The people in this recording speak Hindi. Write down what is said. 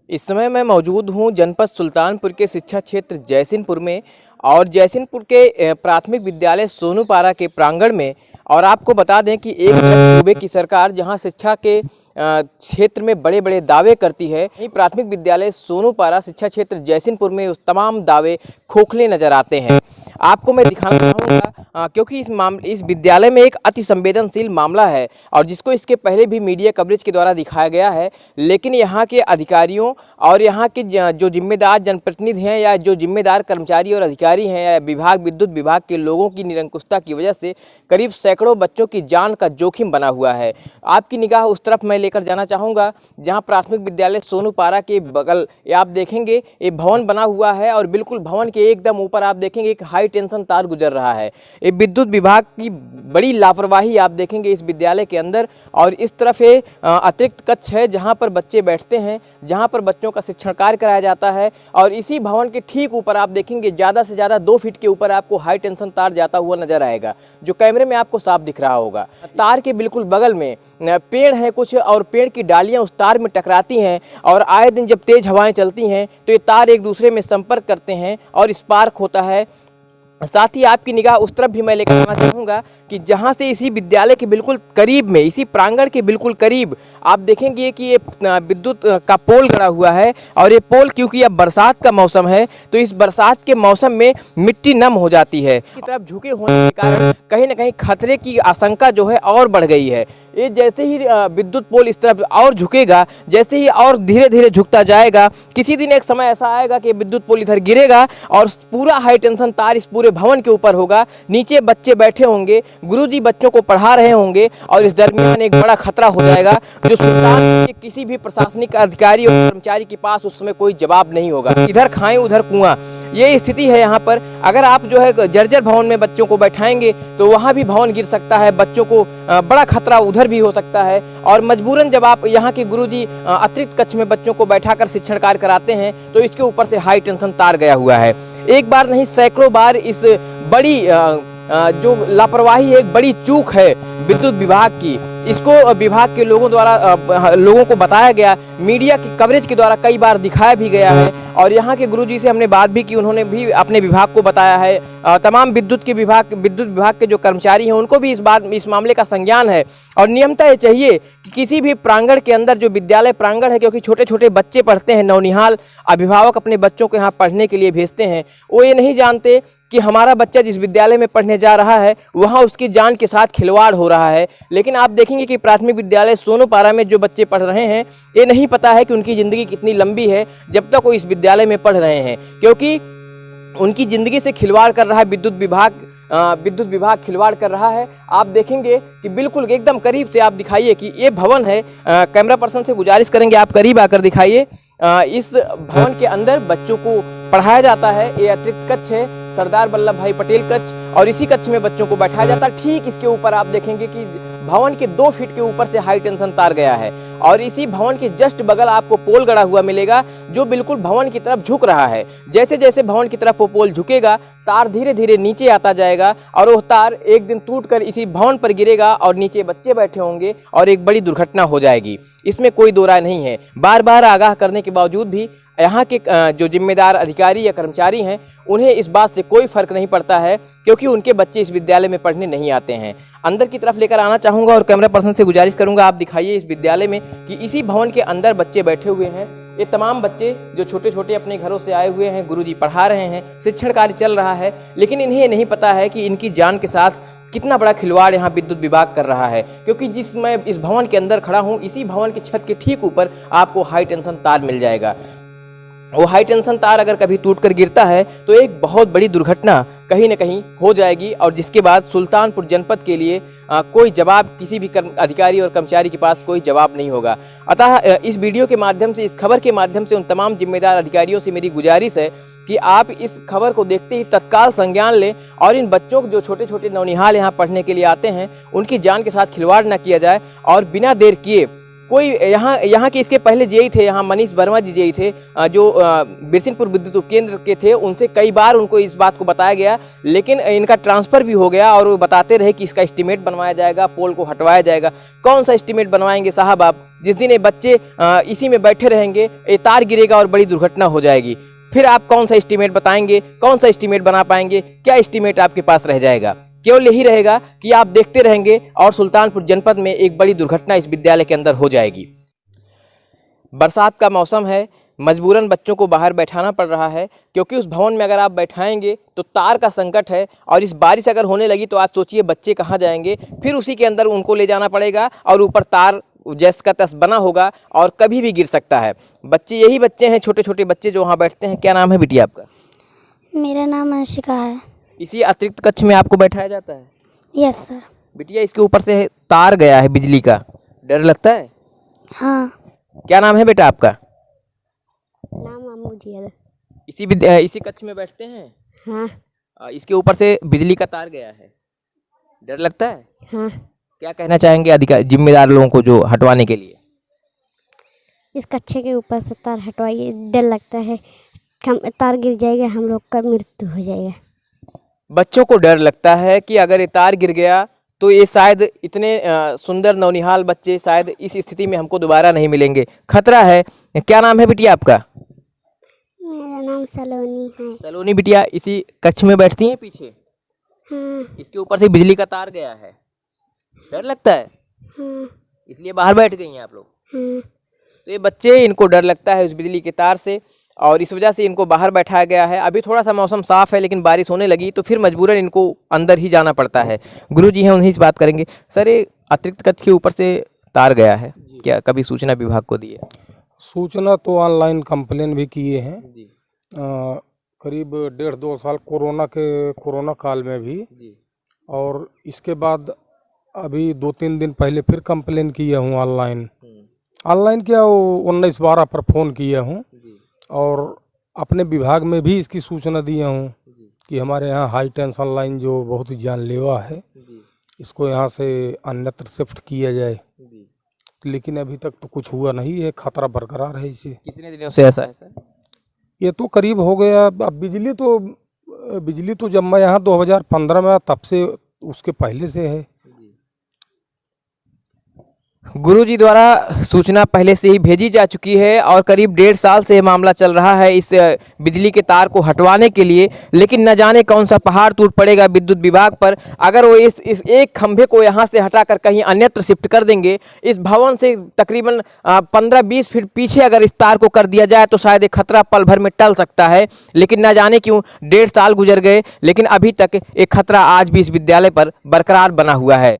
इस समय मैं मौजूद हूँ जनपद सुल्तानपुर के शिक्षा क्षेत्र जयसिंहपुर में और जयसिंहपुर के प्राथमिक विद्यालय सोनूपारा के प्रांगण में। और आपको बता दें कि एक सूबे की सरकार जहां शिक्षा के क्षेत्र में बड़े बड़े दावे करती है, वहीं प्राथमिक विद्यालय सोनूपारा शिक्षा क्षेत्र जयसिंहपुर में उस तमाम दावे खोखले नजर आते हैं। आपको मैं दिखाना चाहूँगा क्योंकि इस विद्यालय में एक अति संवेदनशील मामला है और जिसको इसके पहले भी मीडिया कवरेज के द्वारा दिखाया गया है, लेकिन यहाँ के अधिकारियों और यहाँ के जो जिम्मेदार जनप्रतिनिधि हैं या जो जिम्मेदार कर्मचारी और अधिकारी हैं या विद्युत विभाग के लोगों की निरंकुशता की वजह से करीब सैकड़ों बच्चों की जान का जोखिम बना हुआ है। आपकी निगाह उस तरफ मैं लेकर जाना चाहूँगा जहाँ प्राथमिक विद्यालय सोनूपारा के बगल ये आप देखेंगे ये भवन बना हुआ है और बिल्कुल भवन के एकदम ऊपर आप देखेंगे एक हाई टेंशन तार गुजर रहा है। ये विद्युत विभाग की बड़ी लापरवाही आप देखेंगे इस विद्यालय के अंदर। और इस तरफ ये अतिरिक्त कक्ष है जहाँ पर बच्चे बैठते हैं, जहाँ पर बच्चों का शिक्षण कार्य कराया जाता है। और इसी भवन के ठीक ऊपर आप देखेंगे ज़्यादा से ज़्यादा 2 फीट के ऊपर आपको हाई टेंशन तार जाता हुआ नजर आएगा, जो कैमरे में आपको साफ दिख रहा होगा। तार के बिल्कुल बगल में पेड़ है कुछ और पेड़ की डालियां उस तार में टकराती हैं और आए दिन जब तेज हवाएं चलती हैं तो ये तार एक दूसरे में संपर्क करते हैं और स्पार्क होता है। साथ ही आपकी निगाह उस तरफ भी मैं लेकर आना चाहूँगा कि जहाँ से इसी विद्यालय के बिल्कुल करीब में, इसी प्रांगण के बिल्कुल करीब आप देखेंगे कि ये विद्युत का पोल गड़ा हुआ है। और ये पोल क्योंकि अब बरसात का मौसम है तो इस बरसात के मौसम में मिट्टी नम हो जाती है, की तरफ झुके होने के कारण कहीं ना कहीं खतरे की आशंका जो है और बढ़ गई है। ये जैसे ही विद्युत पोल इस तरफ और झुकेगा, जैसे ही और धीरे धीरे झुकता जाएगा, किसी दिन एक समय ऐसा आएगा कि विद्युत पोल इधर गिरेगा और पूरा हाई टेंशन तार इस पूरे भवन के ऊपर होगा। नीचे बच्चे बैठे होंगे, गुरुजी बच्चों को पढ़ा रहे होंगे और इस दरमियान एक बड़ा खतरा हो जाएगा जो सुल्तान के किसी भी प्रशासनिक अधिकारी और कर्मचारी के पास उस समय कोई जवाब नहीं होगा। इधर खाएं उधर कुआं, ये स्थिति है यहाँ पर। अगर आप जो है जर्जर भवन में बच्चों को बैठाएंगे तो वहाँ भी भवन गिर सकता है, बच्चों को बड़ा खतरा उधर भी हो सकता है। और मजबूरन जब आप यहाँ के गुरुजी अतिरिक्त कक्ष में बच्चों को बैठाकर शिक्षण कार्य कराते हैं तो इसके ऊपर से हाई टेंशन तार गया हुआ है। एक बार नहीं सैकड़ों बार इस बड़ी जो लापरवाही है, एक बड़ी चूक है विद्युत विभाग की। इसको विभाग के लोगों द्वारा लोगों को बताया गया, मीडिया की कवरेज के द्वारा कई बार दिखाया भी गया है। और यहाँ के गुरुजी से हमने बात भी की, उन्होंने भी अपने विभाग को बताया है। तमाम विद्युत विभाग के जो कर्मचारी हैं उनको भी इस मामले का संज्ञान है। और नियमतः ये चाहिए कि किसी भी प्रांगण के अंदर जो विद्यालय प्रांगण है, क्योंकि छोटे छोटे बच्चे पढ़ते हैं, नौनिहाल अभिभावक अपने बच्चों को यहाँ पढ़ने के लिए भेजते हैं, वो ये नहीं जानते कि हमारा बच्चा जिस विद्यालय में पढ़ने जा रहा है वहाँ उसकी जान के साथ खिलवाड़ हो रहा है। लेकिन आप देखेंगे कि प्राथमिक विद्यालय सोनूपारा में जो बच्चे पढ़ रहे हैं ये नहीं पता है कि उनकी ज़िंदगी कितनी लंबी है जब तक वो इस विद्यालय में पढ़ रहे हैं, क्योंकि उनकी ज़िंदगी से खिलवाड़ कर रहा है विद्युत विभाग खिलवाड़ कर रहा है। आप देखेंगे कि बिल्कुल एकदम करीब से आप दिखाइए कि ये भवन है। कैमरा पर्सन से गुजारिश करेंगे आप करीब आकर दिखाइए। इस भवन के अंदर बच्चों को पढ़ाया जाता है। ये अतिरिक्त कक्ष है सरदार वल्लभ भाई पटेल कक्ष और इसी कक्ष में बच्चों को बैठाया जाता है। ठीक इसके ऊपर आप देखेंगे कि भवन के 2 फीट के ऊपर से हाई टेंशन तार गया है और इसी भवन के जस्ट बगल आपको पोल गड़ा हुआ मिलेगा जो बिल्कुल भवन की तरफ झुक रहा है। जैसे जैसे भवन की तरफ वो पोल झुकेगा तार धीरे धीरे नीचे आता जाएगा और वो तार एक दिन टूटकर इसी भवन पर गिरेगा और नीचे बच्चे बैठे होंगे और एक बड़ी दुर्घटना हो जाएगी। इसमें कोई दो राय नहीं है। बार बार आगाह करने के बावजूद भी यहाँ के जो जिम्मेदार अधिकारी या कर्मचारी हैं उन्हें इस बात से कोई फर्क नहीं पड़ता है, क्योंकि उनके बच्चे इस विद्यालय में पढ़ने नहीं आते हैं। अंदर की तरफ लेकर आना चाहूँगा और कैमरा पर्सन से गुजारिश करूँगा आप दिखाइए इस विद्यालय में कि इसी भवन के अंदर बच्चे बैठे हुए हैं। ये तमाम बच्चे जो छोटे छोटे अपने घरों से आए हुए हैं, गुरुजी पढ़ा रहे हैं, शिक्षण कार्य चल रहा है, लेकिन इन्हें नहीं पता है कि इनकी जान के साथ कितना बड़ा खिलवाड़ यहाँ विद्युत विभाग कर रहा है। क्योंकि जिस मैं इस भवन के अंदर खड़ा हूँ, इसी भवन की छत के ठीक ऊपर आपको हाई टेंशन तार मिल जाएगा। वो हाई टेंशन तार अगर कभी टूटकर गिरता है तो एक बहुत बड़ी दुर्घटना कहीं न कहीं हो जाएगी और जिसके बाद सुल्तानपुर जनपद के लिए कोई जवाब किसी भी अधिकारी और कर्मचारी के पास कोई जवाब नहीं होगा। अतः इस वीडियो के माध्यम से, इस खबर के माध्यम से उन तमाम जिम्मेदार अधिकारियों से मेरी गुजारिश है कि आप इस खबर को देखते ही तत्काल संज्ञान लें और इन बच्चों को जो छोटे छोटे नौनिहाल यहाँ पढ़ने के लिए आते हैं उनकी जान के साथ खिलवाड़ न किया जाए और बिना देर किए कोई यहाँ के इसके पहले जेई थे, यहाँ मनीष वर्मा जी जेई थे, जो बिरसिनपुर विद्युत उपकेंद्र के थे, उनसे कई बार उनको इस बात को बताया गया, लेकिन इनका ट्रांसफ़र भी हो गया और वो बताते रहे कि इसका एस्टीमेट बनवाया जाएगा, पोल को हटवाया जाएगा। कौन सा एस्टीमेट बनवाएंगे साहब आप? जिस दिन ये बच्चे इसी में बैठे रहेंगे, ये तार गिरेगा और बड़ी दुर्घटना हो जाएगी, फिर आप कौन सा एस्टीमेट बताएंगे, कौन सा एस्टीमेट बना पाएंगे? क्या एस्टीमेट आपके पास रह जाएगा? केवल यही रहेगा कि आप देखते रहेंगे और सुल्तानपुर जनपद में एक बड़ी दुर्घटना इस विद्यालय के अंदर हो जाएगी। बरसात का मौसम है, मजबूरन बच्चों को बाहर बैठाना पड़ रहा है, क्योंकि उस भवन में अगर आप बैठाएंगे तो तार का संकट है, और इस बारिश अगर होने लगी तो आप सोचिए बच्चे कहाँ जाएंगे? फिर उसी के अंदर उनको ले जाना पड़ेगा और ऊपर तार जैस का तस बना होगा और कभी भी गिर सकता है। बच्चे यही बच्चे हैं, छोटे छोटे बच्चे जो वहाँ बैठते हैं। क्या नाम है बिटिया आपका? मेरा नाम अंशिका है। इसी अतिरिक्त कक्ष में आपको बैठाया जाता है? Yes sir. बिटिया, इसके ऊपर से तार गया है बिजली का, डर लगता है? हाँ। क्या नाम है बेटा आपका? नाम अमूजिया। इसी कक्ष में बैठते हैं? हाँ। इसके ऊपर से बिजली का तार गया है, डर लगता है? हाँ। क्या कहना चाहेंगे अधिकारी जिम्मेदार लोगों को जो हटवाने के लिए? इस कच्चे के ऊपर से तार हटवाइए, डर लगता है तार गिर जाएगा, हम लोग का मृत्यु हो जाएगा। बच्चों को डर लगता है कि अगर ये तार गिर गया तो ये शायद इतने सुंदर नौनिहाल बच्चे शायद इस स्थिति में हमको दोबारा नहीं मिलेंगे, खतरा है। क्या नाम है बिटिया आपका? मेरा नाम सलोनी है। सलोनी बिटिया, इसी कक्ष में बैठती हैं पीछे? हाँ। इसके ऊपर से बिजली का तार गया है, डर लगता है? हाँ। इसलिए बाहर बैठ गई हैं आप लोग? हाँ। तो ये बच्चे, इनको डर लगता है उस बिजली के तार से, और इस वजह से इनको बाहर बैठाया गया है। अभी थोड़ा सा मौसम साफ़ है, लेकिन बारिश होने लगी तो फिर मजबूरन इनको अंदर ही जाना पड़ता है। गुरुजी हैं, उन्हीं से बात करेंगे। सर, ये अतिरिक्त कक्ष के ऊपर से तार गया है, क्या कभी सूचना विभाग को दी है? सूचना तो ऑनलाइन कंप्लेन भी किए हैं जी। करीब 1.5-2 साल कोरोना काल में भी जी। और इसके बाद अभी 2-3 दिन पहले फिर कंप्लेन किया हूँ ऑनलाइन क्या, वो 19-12 पर फ़ोन किया हूँ, और अपने विभाग में भी इसकी सूचना दिया हूँ कि हमारे यहाँ हाई टेंशन लाइन जो बहुत ही जानलेवा है, इसको यहाँ से अन्यत्र शिफ्ट किया जाए, लेकिन अभी तक तो कुछ हुआ नहीं है, खतरा बरकरार है इसे। कितने दिनों से ऐसा है सर? ये तो करीब हो गया। अब बिजली तो जब मैं यहाँ 2015 में तब से, उसके पहले से है। गुरुजी द्वारा सूचना पहले से ही भेजी जा चुकी है और करीब 1.5 साल से मामला चल रहा है इस बिजली के तार को हटवाने के लिए, लेकिन न जाने कौन सा पहाड़ टूट पड़ेगा विद्युत विभाग पर अगर वो इस एक खंभे को यहाँ से हटाकर कहीं अन्यत्र शिफ्ट कर देंगे। इस भवन से तकरीबन 15-20 फीट पीछे अगर इस तार को कर दिया जाए तो शायद एक खतरा पल भर में टल सकता है, लेकिन न जाने क्यों 1.5 साल गुजर गए, लेकिन अभी तक एक खतरा आज भी इस विद्यालय पर बरकरार बना हुआ है।